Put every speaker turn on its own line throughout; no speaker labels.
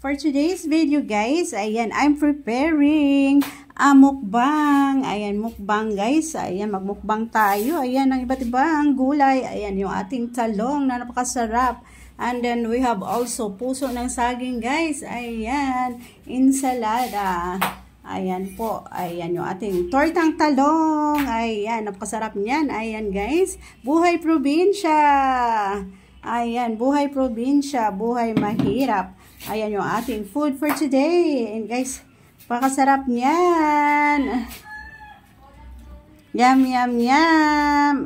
For today's video guys, ayan, I'm preparing a mukbang. Ayan, mukbang guys. Ayan, magmukbang tayo. Ayan, ang iba't ibang gulay. Ayan, yung ating talong na napakasarap. And then we have also puso ng saging guys. Ayan, ensalada. Ayan po. Ayan, yung ating tortang talong. Ayan, napakasarap niyan. Ayan guys, buhay probinsya. Ayan, buhay probinsya, buhay mahirap. Ayan yung ating food for today. And guys, pakasarap niyan. Yum, yum, yum.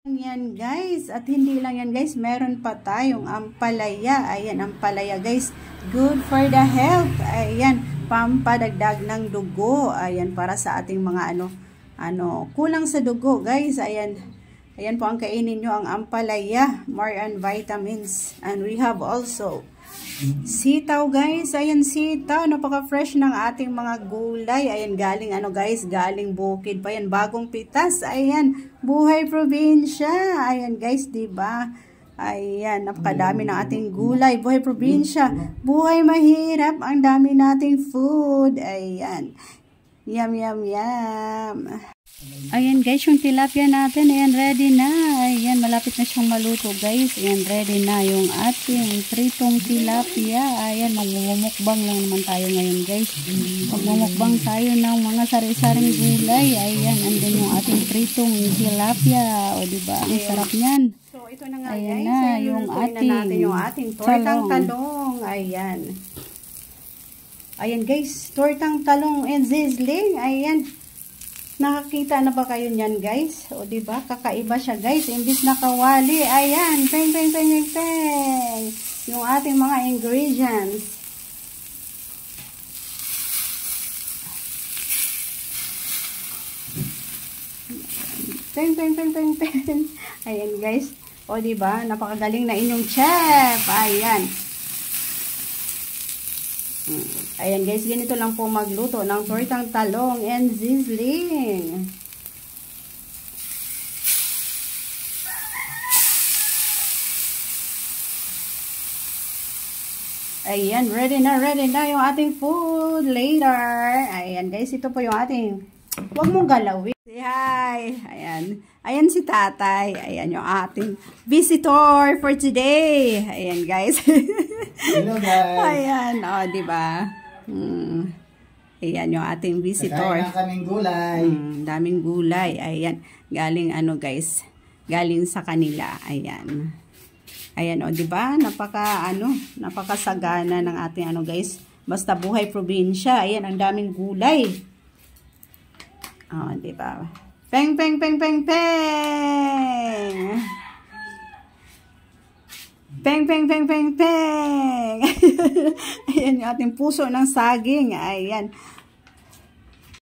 Yan guys. At hindi lang yan guys, meron pa tayong ampalaya. Ayan, ampalaya guys. Good for the health. Ayan, pampadagdag ng dugo. Ayan, para sa ating mga kulang sa dugo guys. Ayan. Ayan po ang kainin nyo, ang ampalaya, more on vitamins. And we have also sitaw guys. Ayan, sitaw, napaka-fresh ng ating mga gulay. Ayan, galing guys, galing bukid pa yan, bagong pitas. Ayan, buhay probinsya. Ayan guys, diba? Ayan, napakadami ng ating gulay, buhay probinsya, buhay mahirap, ang dami nating food. Ayan, yum, yum, yum. Ayan guys, yung tilapia natin, ayan, ready na. Ayan, malapit na siyang maluto guys. Ayan, ready na yung ating pritong tilapia. Ayan, magmumukbang lang naman tayo ngayon guys. Magmumukbang tayo ng mga sari-saring gulay. Ayan, andun yung ating pritong tilapia. O diba, ang sarap niyan. So, ito na nga ayan guys. Na, yung ating tortang talong. Ayan. Ayan guys, tortang talong and sizzling. Ayan. Nakakita na ba kayo niyan guys? O diba? Kakaiba siya guys. Imbis na kawali. Ayan. Peng, peng, peng, peng, peng. Yung ating mga ingredients. Peng, peng, peng, peng, peng. Ayan guys. O diba? Napakagaling na inyong chef. Ayan. Ayan guys, ganito lang po magluto ng tortang talong and sizzling. Ayan, ready na yung ating food later. Ayan guys, ito po yung ating, huwag mong galawin. Say hi. Ayan. Ayan si tatay. Ayan yung ating visitor for today. Ayan guys.
Hello guys.
Ayan, o diba? Ayan yung ating visitor.
Kakain na kaming gulay.
Daming gulay. Ayan. Galing guys. Galing sa kanila. Ayan. Ayan o diba? Napakasagana ng ating guys. Basta buhay probinsya. Ayan, ang daming gulay. O diba? Peng, peng, peng, peng, peng. Peng, peng, peng, peng, peng. Ayan yung ating puso ng saging. Ayan.